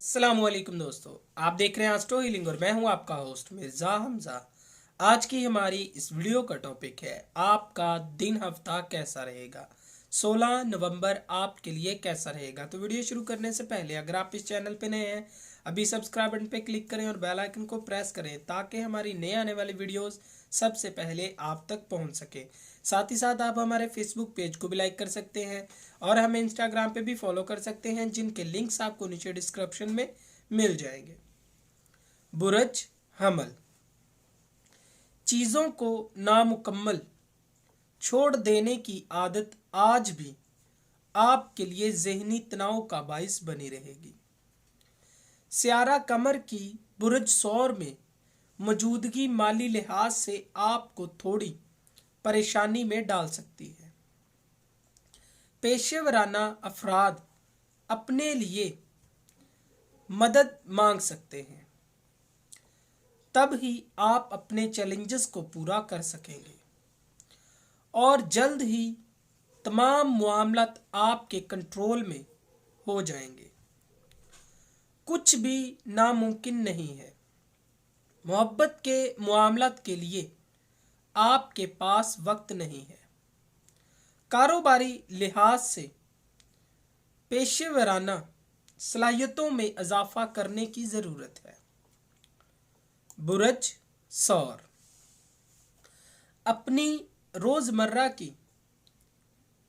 अस्सलामुअलैकुम दोस्तों, आप देख रहे हैं एस्ट्रो हीलिंग और मैं हूं आपका होस्ट मिर्ज़ा हमजा। आज की हमारी इस वीडियो का टॉपिक है आपका दिन हफ्ता कैसा रहेगा। 16 नवंबर आपके लिए कैसा रहेगा। तो वीडियो शुरू करने से पहले अगर आप इस चैनल पे नए हैं, अभी सब्सक्राइब बटन पे क्लिक करें और बेल आइकन को प्रेस करें ताकि हमारी नए आने वाली वीडियोस सबसे पहले आप तक पहुंच सके। साथ ही साथ आप हमारे फेसबुक पेज को भी लाइक कर सकते हैं और हमें इंस्टाग्राम पे भी फॉलो कर सकते हैं, जिनके लिंक्स आपको नीचे डिस्क्रिप्शन में मिल जाएंगे। बुरज हमल, चीज़ों को नामुकम्मल छोड़ देने की आदत आज भी आपके लिए ज़हनी तनाव का बाइस बनी रहेगी। स्यारा कमर की बुरज सौर में मौजूदगी माली लिहाज से आपको थोड़ी परेशानी में डाल सकती है। पेशेवराना अफराद अपने लिए मदद मांग सकते हैं, तब ही आप अपने चैलेंजेस को पूरा कर सकेंगे और जल्द ही तमाम मामलात आपके कंट्रोल में हो जाएंगे। कुछ भी नामुमकिन नहीं है। मोहब्बत के मामलात के लिए आपके पास वक्त नहीं है। कारोबारी लिहाज से पेशेवराना सलाहियतों में इजाफा करने की ज़रूरत है। बुरज सौर, अपनी रोज़मर्रा की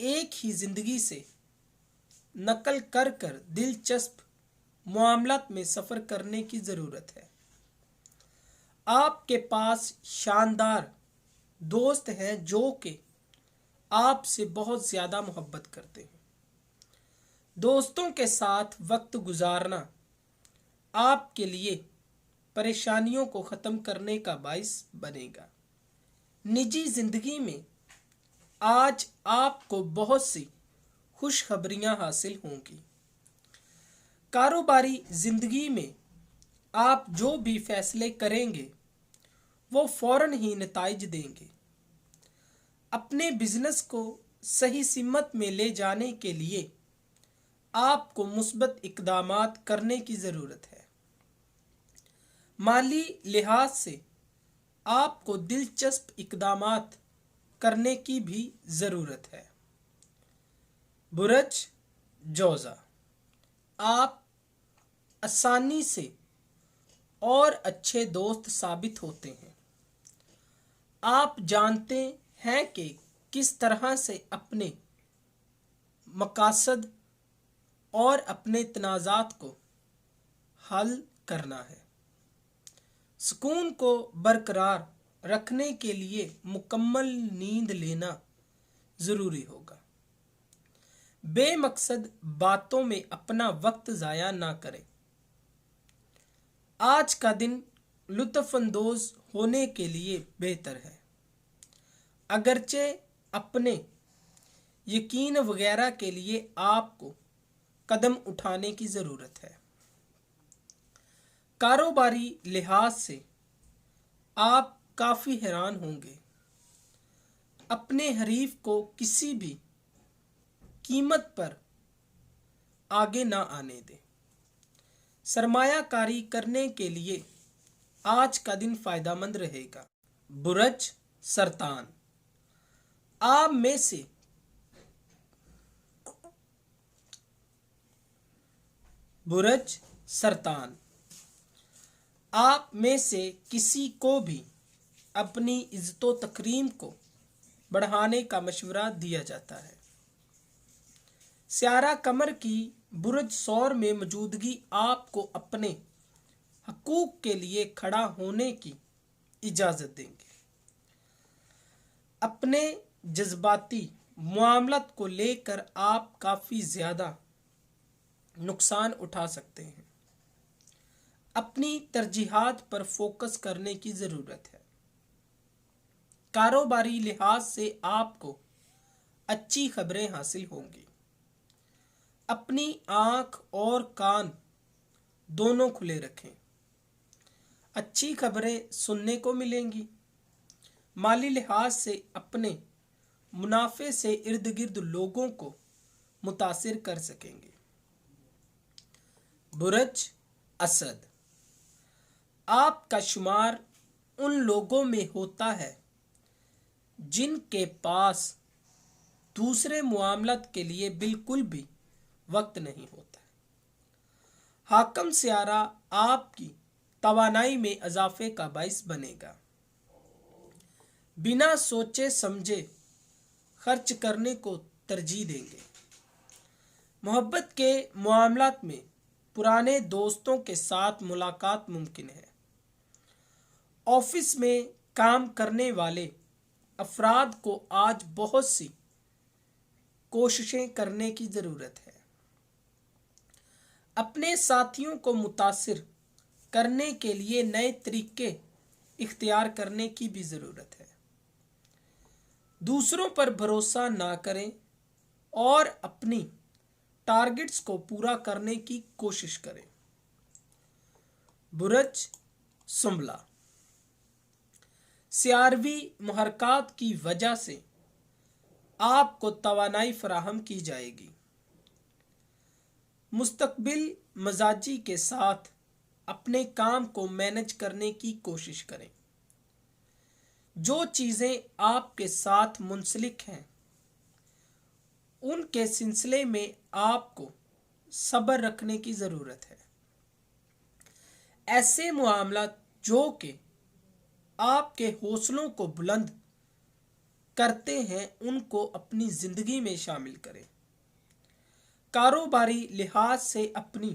एक ही ज़िंदगी से नकल कर कर दिलचस्प मामलात में सफ़र करने की ज़रूरत है। आपके पास शानदार दोस्त हैं जो कि आपसे बहुत ज़्यादा मोहब्बत करते हैं। दोस्तों के साथ वक्त गुजारना आपके लिए परेशानियों को ख़त्म करने का बाइस बनेगा। निजी ज़िंदगी में आज आपको बहुत सी खुशखबरियां हासिल होंगी। कारोबारी ज़िंदगी में आप जो भी फैसले करेंगे वो फ़ौरन ही नताइज देंगे। अपने बिजनेस को सही सिमत में ले जाने के लिए आपको मुस्बत इक़दामात करने की ज़रूरत है। माली लिहाज से आपको दिलचस्प इक़दामात करने की भी ज़रूरत है। बुरज जोज़ा, आप आसानी से और अच्छे दोस्त साबित होते हैं। आप जानते हैं कि किस तरह से अपने मकासद और अपने तनाज़ात को हल करना है। सुकून को बरकरार रखने के लिए मुकम्मल नींद लेना ज़रूरी होगा। बेमकसद बातों में अपना वक्त ज़ाया ना करें। आज का दिन लुत्फ़अंदोज़ होने के लिए बेहतर है, अगरचे अपने यकीन वगैरह के लिए आपको कदम उठाने की ज़रूरत है। कारोबारी लिहाज से आप काफ़ी हैरान होंगे। अपने हरीफ को किसी भी कीमत पर आगे ना आने दें। सरमायाकारी करने के लिए आज का दिन फ़ायदेमंद रहेगा। बुरज सरतान, आप में से बुरज सरतान, आप में से किसी को भी अपनी इज़्ज़तो तकरीम को बढ़ाने का मशवरा दिया जाता है। स्यारा कमर की बुरज सौर में मौजूदगी आपको अपने हकूक़ के लिए खड़ा होने की इजाज़त देंगे। अपने जज्बाती मामलात को लेकर आप काफ़ी ज़्यादा नुकसान उठा सकते हैं। अपनी तरजीहात पर फोकस करने की ज़रूरत है। कारोबारी लिहाज से आपको अच्छी खबरें हासिल होंगी। अपनी आँख और कान दोनों खुले रखें, अच्छी खबरें सुनने को मिलेंगी। माली लिहाज से अपने मुनाफे से इर्द गिर्द लोगों को मुतासिर कर सकेंगे। बुरज असद। आपका शुमार उन लोगों में होता है जिनके पास दूसरे मामलात के लिए बिल्कुल भी वक्त नहीं होता है। हाकम सियारा आपकी तवानाई में इजाफे का बाइस बनेगा। बिना सोचे समझे खर्च करने को तरजीह देंगे। मोहब्बत के मामलात में पुराने दोस्तों के साथ मुलाकात मुमकिन है। ऑफिस में काम करने वाले अफराद को आज बहुत सी कोशिशें करने की ज़रूरत है। अपने साथियों को मुतासिर करने के लिए नए तरीके इख्तियार करने की भी ज़रूरत है। दूसरों पर भरोसा ना करें और अपनी टारगेट्स को पूरा करने की कोशिश करें। बुरज सुंबला, सियारवी मुहरकात की वजह से आपको तवानाई फराहम की जाएगी। मुस्तकबिल मजाजी के साथ अपने काम को मैनेज करने की कोशिश करें। जो चीज़ें आपके साथ मुंसलिक हैं उनके सिलसिले में आपको सब्र रखने की ज़रूरत है। ऐसे मामला जो कि आपके हौसलों को बुलंद करते हैं उनको अपनी ज़िंदगी में शामिल करें। कारोबारी लिहाज से अपनी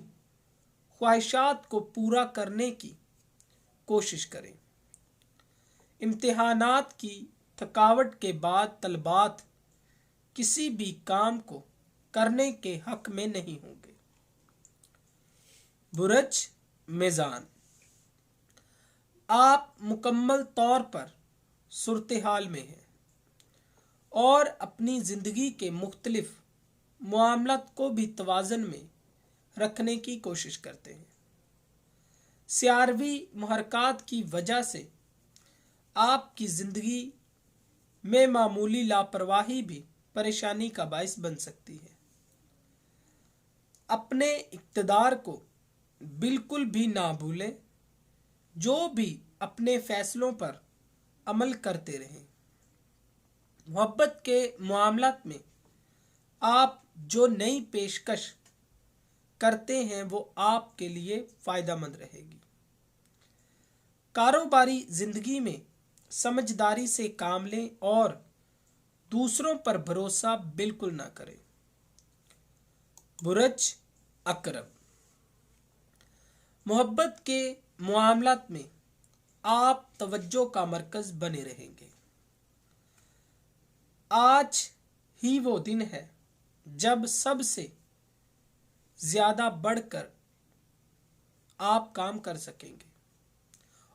ख्वाहिशात को पूरा करने की कोशिश करें। इम्तिहानात की थकावट के बाद तलबात किसी भी काम को करने के हक में नहीं होंगे। बुरज मेज़ान, आप मुकम्मल तौर पर सूरत हाल में हैं और अपनी ज़िंदगी के मुख्तलिफ मामलात को भी तवाज़न में रखने की कोशिश करते हैं। सियारवी मुहरकात की वजह से आपकी ज़िंदगी में मामूली लापरवाही भी परेशानी का बाइस बन सकती है। अपने इक़्तिदार को बिल्कुल भी ना भूलें। जो भी अपने फैसलों पर अमल करते रहें। मोहब्बत के मामलात में आप जो नई पेशकश करते हैं वो आपके लिए फ़ायदेमंद रहेगी। कारोबारी ज़िंदगी में समझदारी से काम लें और दूसरों पर भरोसा बिल्कुल ना करें। बुरज अकरम, मोहब्बत के मामलात में आप तवज्जो का मरकज़ बने रहेंगे। आज ही वो दिन है जब सबसे ज़्यादा बढ़कर आप काम कर सकेंगे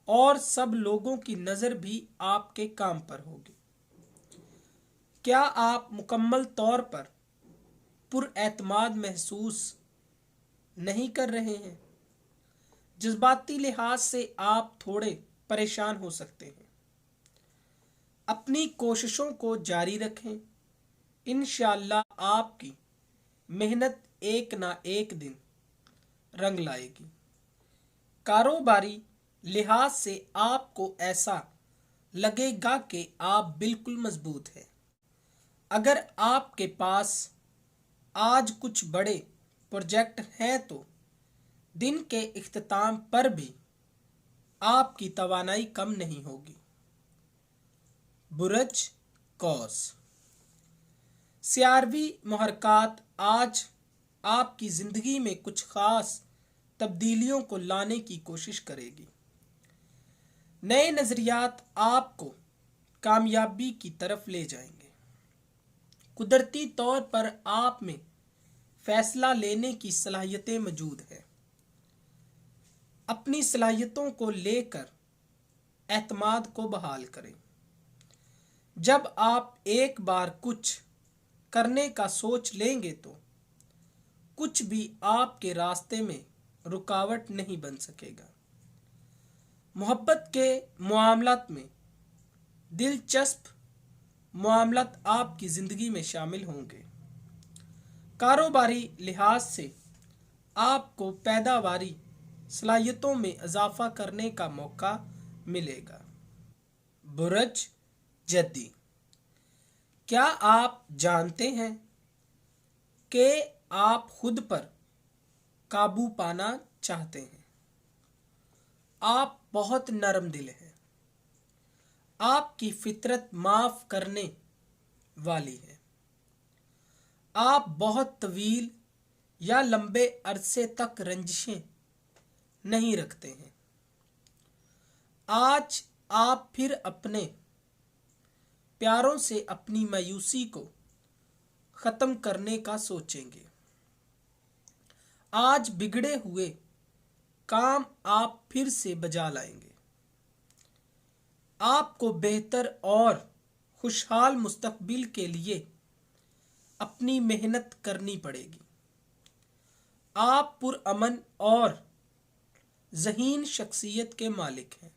और सब लोगों की नज़र भी आपके काम पर होगी। क्या आप मुकम्मल तौर पर पुरएतमाद महसूस नहीं कर रहे हैं? जज्बाती लिहाज से आप थोड़े परेशान हो सकते हैं। अपनी कोशिशों को जारी रखें। इंशाअल्लाह आपकी मेहनत एक ना एक दिन रंग लाएगी। कारोबारी लिहाज से आपको ऐसा लगेगा कि आप बिल्कुल मजबूत हैं। अगर आपके पास आज कुछ बड़े प्रोजेक्ट हैं तो दिन के इख्तिताम पर भी आपकी तवानाई कम नहीं होगी। बुरज कौस, सियारवी मुहरकात आज आपकी ज़िंदगी में कुछ ख़ास तब्दीलियों को लाने की कोशिश करेगी। नए नज़रियात आपको कामयाबी की तरफ ले जाएंगे। कुदरती तौर पर आप में फ़ैसला लेने की सलाहियतें मौजूद हैं। अपनी सलाहियतों को लेकर एतमाद को बहाल करें। जब आप एक बार कुछ करने का सोच लेंगे तो कुछ भी आपके रास्ते में रुकावट नहीं बन सकेगा। मोहब्बत के मामलात में दिलचस्प मामलात आपकी ज़िंदगी में शामिल होंगे। कारोबारी लिहाज से आपको पैदावारी सलाहियतों में इजाफा करने का मौका मिलेगा। बुरज जद्दी, क्या आप जानते हैं कि आप खुद पर काबू पाना चाहते हैं? आप बहुत नरम दिल हैं। आपकी फितरत माफ करने वाली है। आप बहुत तवील या लंबे अरसे तक रंजिशें नहीं रखते हैं। आज आप फिर अपने प्यारों से अपनी मायूसी को ख़त्म करने का सोचेंगे। आज बिगड़े हुए काम आप फिर से बजा लाएंगे। आपको बेहतर और खुशहाल मुस्तकबिल के लिए अपनी मेहनत करनी पड़ेगी। आप पुरअमन और ज़हीन शख्सियत के मालिक हैं।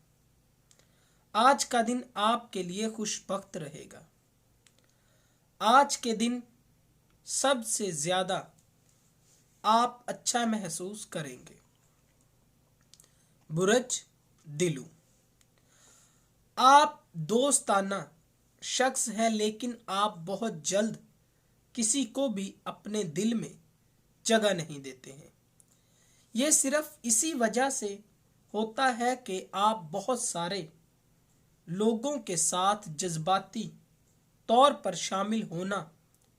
आज का दिन आपके लिए खुशबख्त रहेगा। आज के दिन सबसे ज़्यादा आप अच्छा महसूस करेंगे। बुरज दिलू, आप दोस्ताना शख्स हैं, लेकिन आप बहुत जल्द किसी को भी अपने दिल में जगह नहीं देते हैं। ये सिर्फ इसी वजह से होता है कि आप बहुत सारे लोगों के साथ जज्बाती तौर पर शामिल होना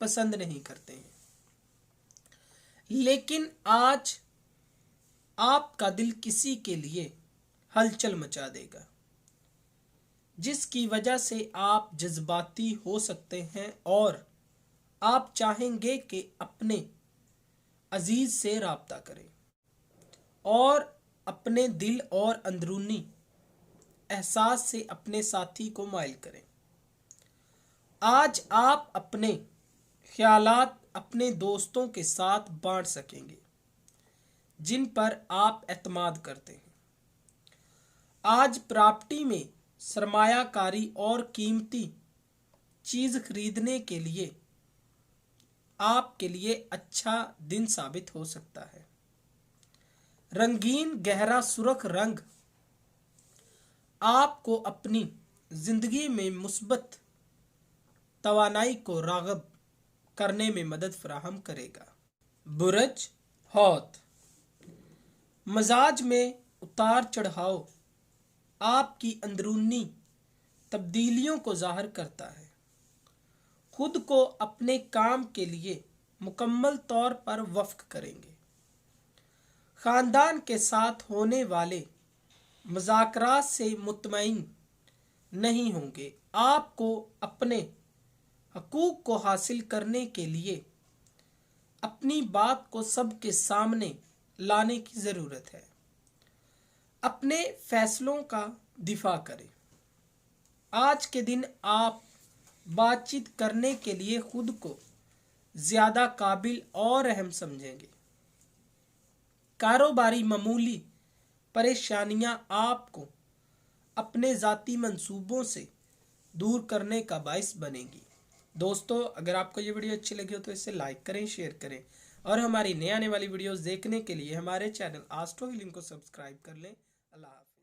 पसंद नहीं करते हैं। लेकिन आज आपका दिल किसी के लिए हलचल मचा देगा, जिसकी वजह से आप जज्बाती हो सकते हैं और आप चाहेंगे कि अपने अजीज से राब्ता करें और अपने दिल और अंदरूनी एहसास से अपने साथी को माइल करें। आज आप अपने ख्यालात अपने दोस्तों के साथ बांट सकेंगे जिन पर आप एतमाद करते हैं। आज प्रॉपर्टी में सरमायाकारी और कीमती चीज़ खरीदने के लिए आपके लिए अच्छा दिन साबित हो सकता है। रंगीन गहरा सुर्ख रंग आपको अपनी जिंदगी में मुस्बत तवानाई को राग़ब करने में मदद फराहम करेगा। बुरज हौत, मजाज में उतार चढ़ाव आपकी अंदरूनी तब्दीलियों को ज़ाहिर करता है। खुद को अपने काम के लिए मुकम्मल तौर पर वफ़्क़ करेंगे। ख़ानदान के साथ होने वाले मुज़ाकरात से मुतमईन नहीं होंगे। आपको अपने हकूक़ को हासिल करने के लिए अपनी बात को सबके सामने लाने की ज़रूरत है। अपने फ़ैसलों का दिफा करें। आज के दिन आप बातचीत करने के लिए खुद को ज़्यादा काबिल और अहम समझेंगे। कारोबारी मामूली परेशानियां आपको अपने ज़ाती मंसूबों से दूर करने का बाइस बनेगी। दोस्तों, अगर आपको ये वीडियो अच्छी लगी हो तो इसे लाइक करें, शेयर करें और हमारी नए आने वाली वीडियोस देखने के लिए हमारे चैनल आस्ट्रो हीलिंग को सब्सक्राइब कर लें। अल्लाह हाफ़िज़।